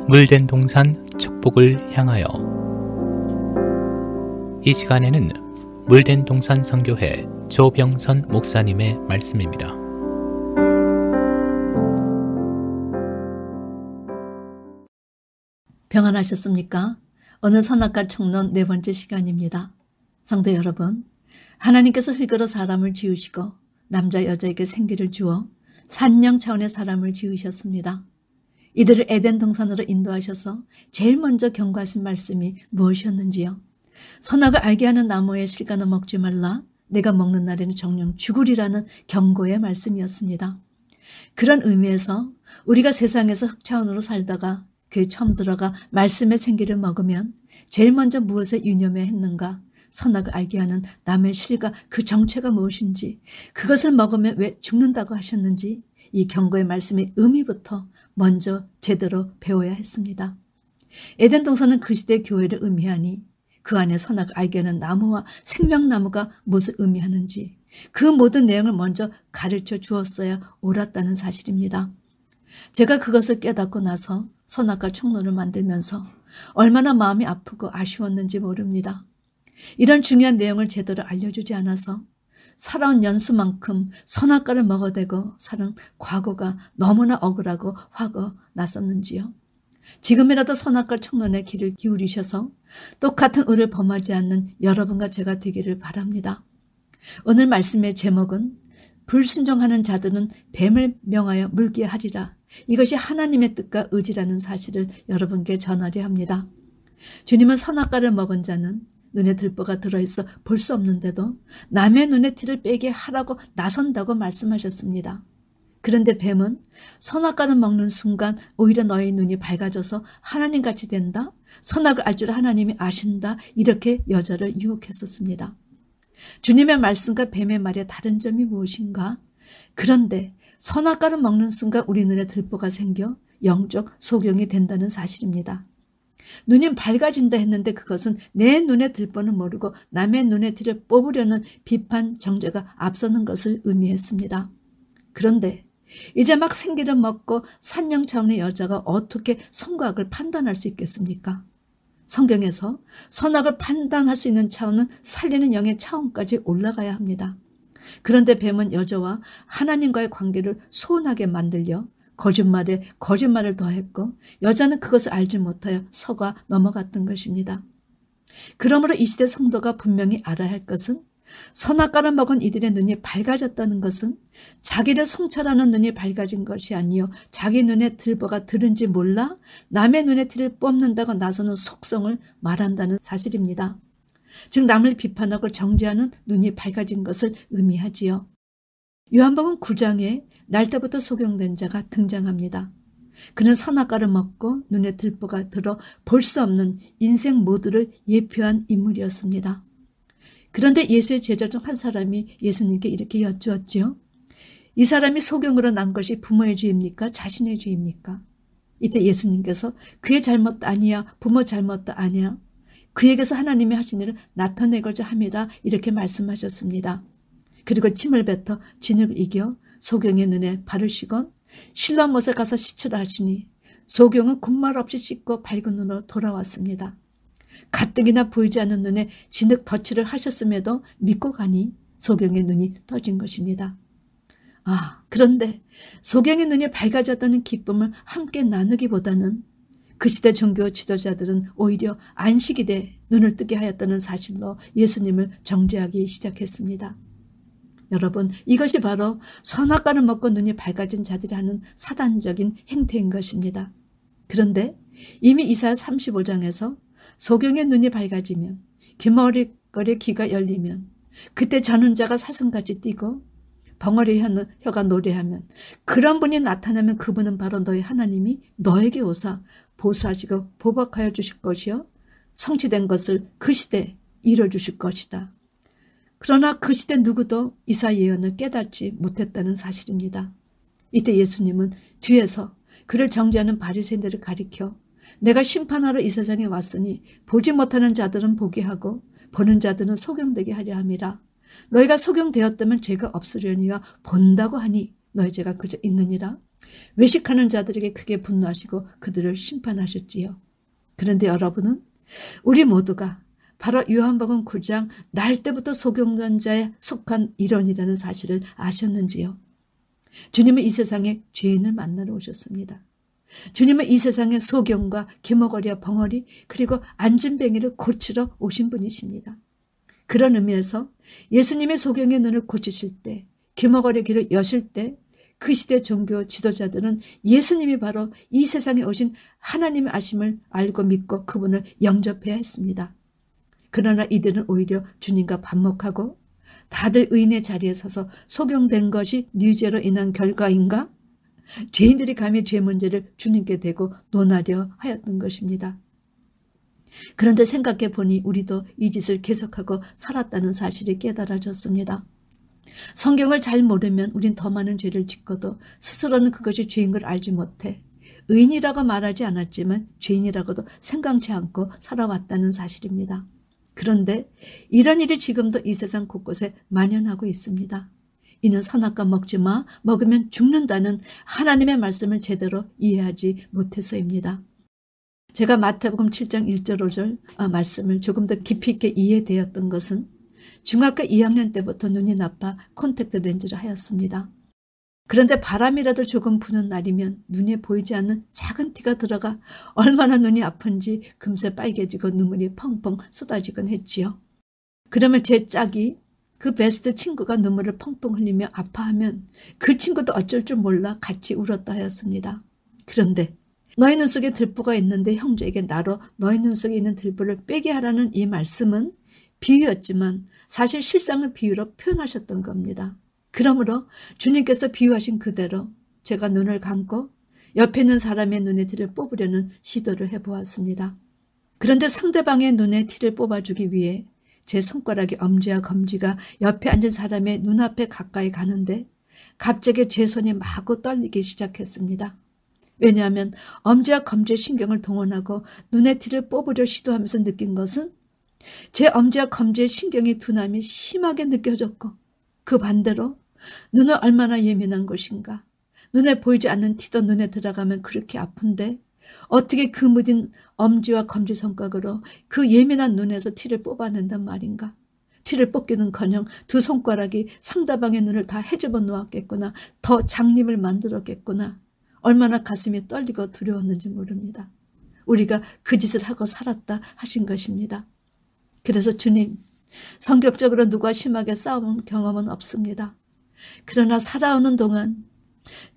물된 동산 축복을 향하여. 이 시간에는 물된 동산 선교회 조병선 목사님의 말씀입니다. 평안하셨습니까? 오늘 선악과 총론 4번째 시간입니다. 성도 여러분, 하나님께서 흙으로 사람을 지으시고 남자 여자에게 생기를 주어 산령 차원의 사람을 지으셨습니다. 이들을 에덴 동산으로 인도하셔서 제일 먼저 경고하신 말씀이 무엇이었는지요? 선악을 알게 하는 나무의 실과는 먹지 말라. 내가 먹는 날에는 정령 죽으리라는 경고의 말씀이었습니다. 그런 의미에서 우리가 세상에서 흙 차원으로 살다가 교회 처음 들어가 말씀의 생기를 먹으면 제일 먼저 무엇에 유념해야 했는가? 선악을 알게 하는 남의 실과 그 정체가 무엇인지, 그것을 먹으면 왜 죽는다고 하셨는지 이 경고의 말씀의 의미부터 먼저 제대로 배워야 했습니다. 에덴 동산은 그 시대 교회를 의미하니 그 안에 선악을 알게 하는 나무와 생명나무가 무엇을 의미하는지 그 모든 내용을 먼저 가르쳐 주었어야 옳았다는 사실입니다. 제가 그것을 깨닫고 나서 선악과 총론을 만들면서 얼마나 마음이 아프고 아쉬웠는지 모릅니다. 이런 중요한 내용을 제대로 알려주지 않아서 살아온 연수만큼 선악과를 먹어대고 살은 과거가 너무나 억울하고 화가 났었는지요. 지금이라도 선악과 총론의 귀를 기울이셔서 똑같은 의를 범하지 않는 여러분과 제가 되기를 바랍니다. 오늘 말씀의 제목은 불순종하는 자들은 뱀을 명하여 물게 하리라. 이것이 하나님의 뜻과 의지라는 사실을 여러분께 전하려 합니다. 주님은 선악과를 먹은 자는 눈에 들보가 들어있어 볼 수 없는데도 남의 눈에 티를 빼게 하라고 나선다고 말씀하셨습니다. 그런데 뱀은 선악과를 먹는 순간 오히려 너희 눈이 밝아져서 하나님같이 된다. 선악을 알 줄 하나님이 아신다. 이렇게 여자를 유혹했었습니다. 주님의 말씀과 뱀의 말의 다른 점이 무엇인가? 그런데 선악과를 먹는 순간 우리 눈에 들보가 생겨 영적 소경이 된다는 사실입니다. 눈이 밝아진다 했는데 그것은 내 눈에 들보는 모르고 남의 눈에 티를 뽑으려는 비판 정죄가 앞서는 것을 의미했습니다. 그런데 이제 막 생기를 먹고 산령 차원의 여자가 어떻게 선과 악을 판단할 수 있겠습니까? 성경에서 선악을 판단할 수 있는 차원은 살리는 영의 차원까지 올라가야 합니다. 그런데 뱀은 여자와 하나님과의 관계를 소원하게 만들려 거짓말에 거짓말을 더했고 여자는 그것을 알지 못하여 속아 넘어갔던 것입니다. 그러므로 이 시대 성도가 분명히 알아야 할 것은 선악과를 먹은 이들의 눈이 밝아졌다는 것은 자기를 성찰하는 눈이 밝아진 것이 아니요 자기 눈에 들보가 들은지 몰라 남의 눈에 티를 뽑는다고 나서는 속성을 말한다는 사실입니다. 즉 남을 비판하고 정죄하는 눈이 밝아진 것을 의미하지요. 요한복음 9장에 날 때부터 소경된 자가 등장합니다. 그는 선악과를 먹고 눈에 들보가 들어 볼 수 없는 인생 모두를 예표한 인물이었습니다. 그런데 예수의 제자 중 한 사람이 예수님께 이렇게 여쭈었지요. 이 사람이 소경으로 난 것이 부모의 죄입니까? 자신의 죄입니까? 이때 예수님께서 그의 잘못도 아니야, 부모 바로도 아니야. 그에게서 하나님이 하신 일을 나타내고자 함이라 이렇게 말씀하셨습니다. 그리고 침을 뱉어 진흙을 이겨 소경의 눈에 바르시곤 실로암 못에 가서 씻으라 하시니 소경은 군말 없이 씻고 밝은 눈으로 돌아왔습니다. 가뜩이나 보이지 않는 눈에 진흙 덧칠을 하셨음에도 믿고 가니 소경의 눈이 떠진 것입니다. 그런데 소경의 눈이 밝아졌다는 기쁨을 함께 나누기보다는 그 시대 종교 지도자들은 오히려 안식이 돼 눈을 뜨게 하였다는 사실로 예수님을 정죄하기 시작했습니다. 여러분, 이것이 바로 선악과를 먹고 눈이 밝아진 자들이 하는 사단적인 행태인 것입니다. 그런데 이미 이사야 35장에서 소경의 눈이 밝아지면 귀머리거리의 귀가 열리면 그때 자는 자가 사슴같이 뛰고 벙어리 혀가 노래하면 그런 분이 나타나면 그분은 바로 너희 하나님이 너에게 오사 보수하시고 보복하여 주실 것이요 성취된 것을 그 시대에 이뤄주실 것이다. 그러나 그 시대 누구도 이사 예언을 깨닫지 못했다는 사실입니다. 이때 예수님은 뒤에서 그를 정죄하는 바리새인들을 가리켜 내가 심판하러 이 세상에 왔으니 보지 못하는 자들은 보게 하고 보는 자들은 소경되게 하려 함이라. 너희가 소경되었다면 죄가 없으려니와 본다고 하니 너희 죄가 그저 있느니라. 외식하는 자들에게 크게 분노하시고 그들을 심판하셨지요. 그런데 여러분은 우리 모두가 바로 요한복음 9장 날 때부터 소경된 자에 속한 일원이라는 사실을 아셨는지요? 주님은 이 세상에 죄인을 만나러 오셨습니다. 주님은 이 세상에 소경과 기머거리와 벙어리 그리고 안진뱅이를 고치러 오신 분이십니다. 그런 의미에서 예수님의 소경의 눈을 고치실 때, 기머거리의 귀를 여실 때 그 시대 종교 지도자들은 예수님이 바로 이 세상에 오신 하나님의 아심을 알고 믿고 그분을 영접해야 했습니다. 그러나 이들은 오히려 주님과 반목하고 다들 의인의 자리에 서서 소경된 것이 뉘죄로 인한 결과인가? 죄인들이 감히 죄 문제를 주님께 대고 논하려 하였던 것입니다. 그런데 생각해 보니 우리도 이 짓을 계속하고 살았다는 사실이 깨달아졌습니다. 성경을 잘 모르면 우린 더 많은 죄를 짓고도 스스로는 그것이 죄인 걸 알지 못해 의인이라고 말하지 않았지만 죄인이라고도 생각지 않고 살아왔다는 사실입니다. 그런데 이런 일이 지금도 이 세상 곳곳에 만연하고 있습니다. 이는 선악과 먹지 마, 먹으면 죽는다는 하나님의 말씀을 제대로 이해하지 못해서입니다. 제가 마태복음 7장 1절 5절 말씀을 조금 더 깊이 있게 이해되었던 것은 중학교 2학년 때부터 눈이 나빠 콘택트 렌즈를 하였습니다. 그런데 바람이라도 조금 부는 날이면 눈에 보이지 않는 작은 티가 들어가 얼마나 눈이 아픈지 금세 빨개지고 눈물이 펑펑 쏟아지곤 했지요. 그러면 제 짝이 그 베스트 친구가 눈물을 펑펑 흘리며 아파하면 그 친구도 어쩔 줄 몰라 같이 울었다 하였습니다. 그런데 너희 눈 속에 들보가 있는데 형제에게 나로 너희 눈 속에 있는 들보를 빼게 하라는 이 말씀은 비유였지만 사실 실상의 비유로 표현하셨던 겁니다. 그러므로 주님께서 비유하신 그대로 제가 눈을 감고 옆에 있는 사람의 눈에 티를 뽑으려는 시도를 해보았습니다. 그런데 상대방의 눈에 티를 뽑아주기 위해 제 손가락의 엄지와 검지가 옆에 앉은 사람의 눈앞에 가까이 가는데 갑자기 제 손이 마구 떨리기 시작했습니다. 왜냐하면 엄지와 검지의 신경을 동원하고 눈에 티를 뽑으려 시도하면서 느낀 것은 제 엄지와 검지의 신경의 둔함이 심하게 느껴졌고 그 반대로 눈은 얼마나 예민한 것인가. 눈에 보이지 않는 티도 눈에 들어가면 그렇게 아픈데 어떻게 그 무딘 엄지와 검지손가락으로 그 예민한 눈에서 티를 뽑아낸단 말인가. 티를 뽑기는커녕 두 손가락이 상대방의 눈을 다 헤집어 놓았겠구나. 더 장님을 만들었겠구나. 얼마나 가슴이 떨리고 두려웠는지 모릅니다. 우리가 그 짓을 하고 살았다 하신 것입니다. 그래서 주님, 성격적으로 누가 심하게 싸운 경험은 없습니다. 그러나 살아오는 동안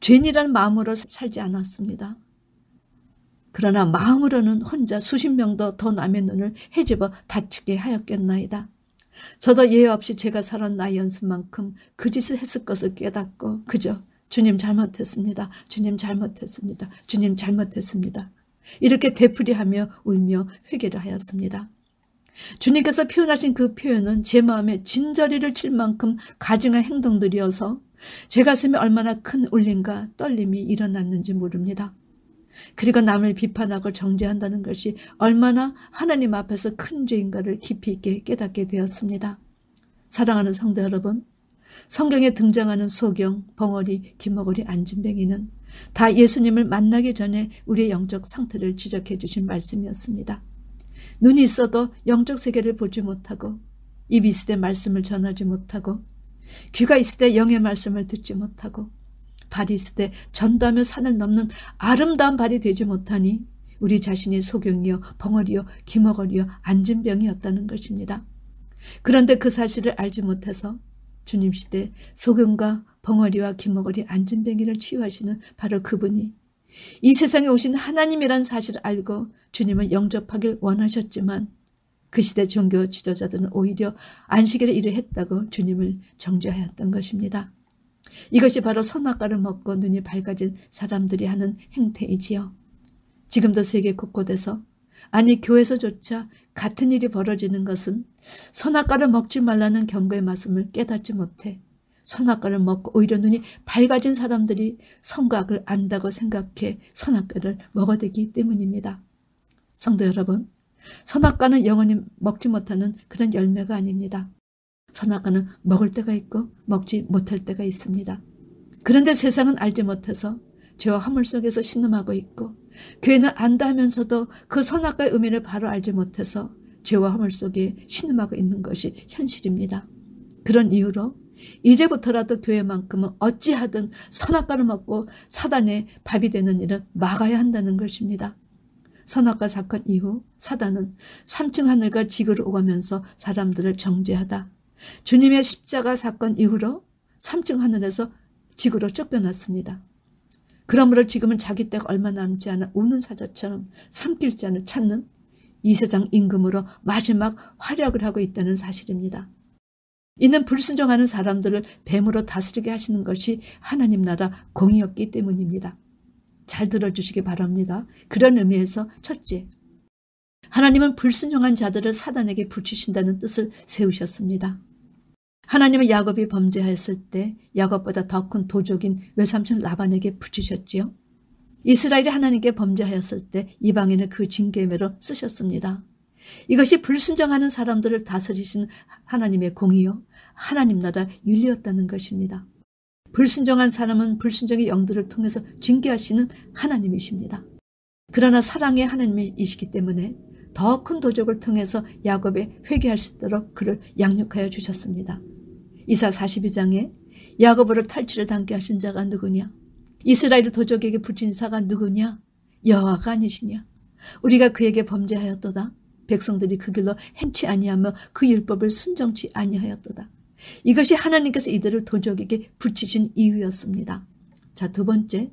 죄인이라는 마음으로 살지 않았습니다. 그러나 마음으로는 혼자 수십 명도 더 남의 눈을 헤집어 다치게 하였겠나이다. 저도 예외 없이 제가 살아온 나이 연수만큼 그 짓을 했을 것을 깨닫고 그저 주님 잘못했습니다. 주님 잘못했습니다. 주님 잘못했습니다. 이렇게 되풀이하며 울며 회개를 하였습니다. 주님께서 표현하신 그 표현은 제 마음에 진저리를 칠 만큼 가증한 행동들이어서 제 가슴에 얼마나 큰 울림과 떨림이 일어났는지 모릅니다. 그리고 남을 비판하고 정죄한다는 것이 얼마나 하나님 앞에서 큰 죄인가를 깊이 있게 깨닫게 되었습니다. 사랑하는 성도 여러분, 성경에 등장하는 소경, 벙어리, 기머거리, 안진뱅이는 다 예수님을 만나기 전에 우리의 영적 상태를 지적해 주신 말씀이었습니다. 눈이 있어도 영적 세계를 보지 못하고 입이 있을 때 말씀을 전하지 못하고 귀가 있을 때 영의 말씀을 듣지 못하고 발이 있을 때 전도하며 산을 넘는 아름다운 발이 되지 못하니 우리 자신이 소경이요 벙어리요 기머거리요 안진병이었다는 것입니다. 그런데 그 사실을 알지 못해서 주님 시대 소경과 벙어리와 기머거리 안진뱅이를 치유하시는 바로 그분이 이 세상에 오신 하나님이라는 사실을 알고 주님을 영접하길 원하셨지만 그 시대 종교 지도자들은 오히려 안식일에 일을 했다고 주님을 정죄하였던 것입니다. 이것이 바로 선악과를 먹고 눈이 밝아진 사람들이 하는 행태이지요. 지금도 세계 곳곳에서 아니 교회에서조차 같은 일이 벌어지는 것은 선악과를 먹지 말라는 경고의 말씀을 깨닫지 못해 선악과를 먹고 오히려 눈이 밝아진 사람들이 선악을 안다고 생각해 선악과를 먹어대기 때문입니다. 성도 여러분, 선악과는 영원히 먹지 못하는 그런 열매가 아닙니다. 선악과는 먹을 때가 있고 먹지 못할 때가 있습니다. 그런데 세상은 알지 못해서 죄와 화물 속에서 신음하고 있고 교회는 안다 하면서도 그 선악과의 의미를 바로 알지 못해서 죄와 화물 속에 신음하고 있는 것이 현실입니다. 그런 이유로 이제부터라도 교회만큼은 어찌하든 선악과를 먹고 사단의 밥이 되는 일은 막아야 한다는 것입니다. 선악과 사건 이후 사단은 3층 하늘과 지구를 오가면서 사람들을 정죄하다. 주님의 십자가 사건 이후로 3층 하늘에서 지구로 쫓겨났습니다. 그러므로 지금은 자기 때가 얼마 남지 않아 우는 사자처럼 삼킬잔을 찾는 이 세상 임금으로 마지막 활약을 하고 있다는 사실입니다. 이는 불순종하는 사람들을 뱀으로 다스리게 하시는 것이 하나님 나라 공이었기 때문입니다. 잘 들어주시기 바랍니다. 그런 의미에서 첫째, 하나님은 불순종한 자들을 사단에게 붙이신다는 뜻을 세우셨습니다. 하나님은 야곱이 범죄하였을 때 야곱보다 더 큰 도적인 외삼촌 라반에게 붙이셨지요. 이스라엘이 하나님께 범죄하였을 때 이방인을 그 징계매로 쓰셨습니다. 이것이 불순종하는 사람들을 다스리신 하나님의 공이요 하나님 나라 윤리였다는 것입니다. 불순종한 사람은 불순종의 영들을 통해서 징계하시는 하나님이십니다. 그러나 사랑의 하나님이시기 때문에 더 큰 도적을 통해서 야곱에 회개할 수 있도록 그를 양육하여 주셨습니다. 이사 42장에 야곱으로 탈취를 당케 하신 자가 누구냐? 이스라엘 도적에게 붙인 자가 누구냐? 여호와가 아니시냐? 우리가 그에게 범죄하였도다. 백성들이 그 길로 행치 아니하며 그 율법을 순정치 아니하였도다. 이것이 하나님께서 이들을 도적에게 붙이신 이유였습니다. 자, 두 번째,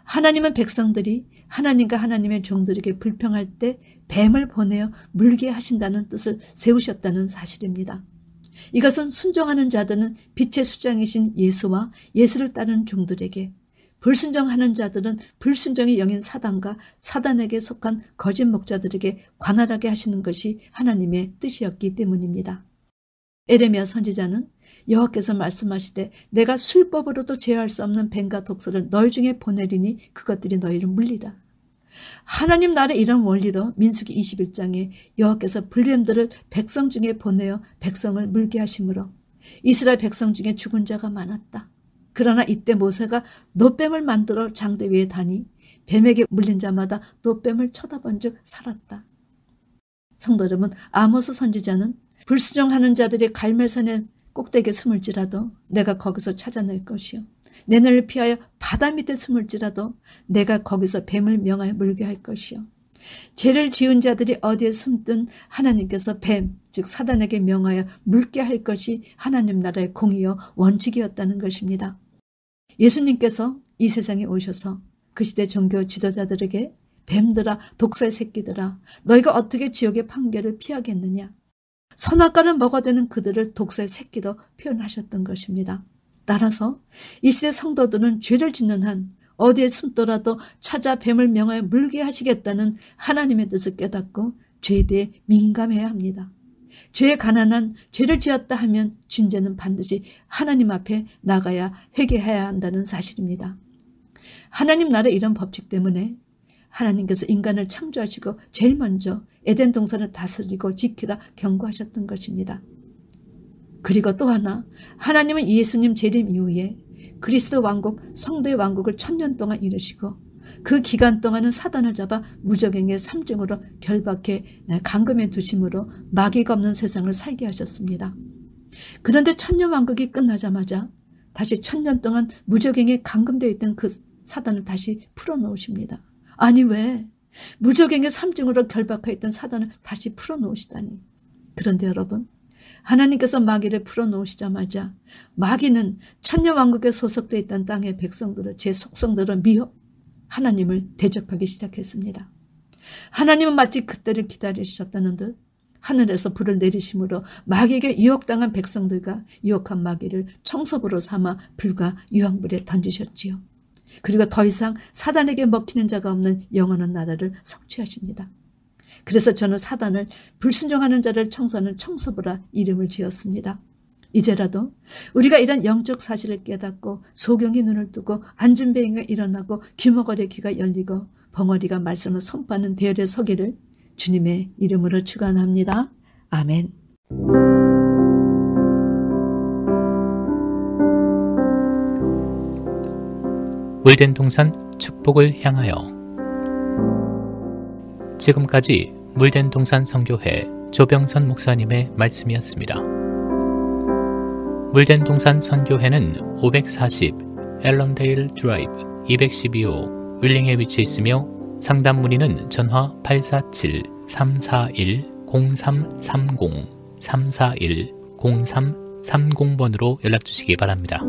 하나님은 백성들이 하나님과 하나님의 종들에게 불평할 때 뱀을 보내어 물게 하신다는 뜻을 세우셨다는 사실입니다. 이것은 순종하는 자들은 빛의 수장이신 예수와 예수를 따르는 종들에게, 불순종하는 자들은 불순종의 영인 사단과 사단에게 속한 거짓 목자들에게 관할하게 하시는 것이 하나님의 뜻이었기 때문입니다. 에레미야 선지자는 여호와께서 말씀하시되 내가 술법으로도 제어할 수 없는 뱀과 독소를 너희 중에 보내리니 그것들이 너희를 물리라. 하나님 나라의 이런 원리로 민수기 21장에 여호와께서 불뱀들을 백성 중에 보내어 백성을 물게 하심으로 이스라엘 백성 중에 죽은 자가 많았다. 그러나 이때 모세가 노뱀을 만들어 장대 위에 다니 뱀에게 물린 자마다 노뱀을 쳐다본 즉 살았다. 성도 여러분, 아모스 선지자는 불순종하는 자들이 갈멜산의 꼭대기에 숨을지라도 내가 거기서 찾아낼 것이요 내 눈을 피하여 바다 밑에 숨을지라도 내가 거기서 뱀을 명하여 물게 할 것이요 죄를 지은 자들이 어디에 숨든 하나님께서 뱀, 즉 사단에게 명하여 물게 할 것이 하나님 나라의 공의요 원칙이었다는 것입니다. 예수님께서 이 세상에 오셔서 그 시대 종교 지도자들에게 뱀들아 독사의 새끼들아 너희가 어떻게 지옥의 판결을 피하겠느냐, 선악과를 먹어대는 그들을 독사의 새끼로 표현하셨던 것입니다. 따라서 이 시대 성도들은 죄를 짓는 한 어디에 숨더라도 찾아 뱀을 명하여 물게 하시겠다는 하나님의 뜻을 깨닫고 죄에 대해 민감해야 합니다. 죄에 가난한 죄를 지었다 하면 진죄는 반드시 하나님 앞에 나가야 회개해야 한다는 사실입니다. 하나님 나라의 이런 법칙 때문에 하나님께서 인간을 창조하시고 제일 먼저 에덴 동산을 다스리고 지키라 경고하셨던 것입니다. 그리고 또 하나, 하나님은 예수님 재림 이후에 그리스도 왕국, 성도의 왕국을 1000년 동안 이루시고 그 기간 동안은 사단을 잡아 무적행의 3증으로 결박해 감금해 두심으로 마귀가 없는 세상을 살게 하셨습니다. 그런데 1000년 왕국이 끝나자마자 다시 1000년 동안 무적행에 감금되어 있던 그 사단을 다시 풀어놓으십니다. 아니 왜? 무적행의 3증으로 결박해 있던 사단을 다시 풀어놓으시다니. 그런데 여러분, 하나님께서 마귀를 풀어놓으시자마자 마귀는 천년왕국에 소속되어 있던 땅의 백성들을 제 속성대로 미워 하나님을 대적하기 시작했습니다. 하나님은 마치 그때를 기다리셨다는 듯 하늘에서 불을 내리심으로 마귀에게 유혹당한 백성들과 유혹한 마귀를 청소부로 삼아 불과 유황불에 던지셨지요. 그리고 더 이상 사단에게 먹히는 자가 없는 영원한 나라를 성취하십니다. 그래서 저는 사단을 불순종하는 자를 청소하는 청소부라 이름을 지었습니다. 이제라도 우리가 이런 영적 사실을 깨닫고 소경이 눈을 뜨고 안진뱅이가 일어나고 귀머거리의 귀가 열리고 벙어리가 말씀을 선포하는 대열에 서기를 주님의 이름으로 축원합니다. 아멘. 물된 동산 축복을 향하여. 지금까지 물된 동산 선교회 조병선 목사님의 말씀이었습니다. 물된 동산 선교회는 540 앨런데일 드라이브 212호 윌링에 위치해 있으며 상담 문의는 전화 847-341-0330 341-0330번으로 연락 주시기 바랍니다.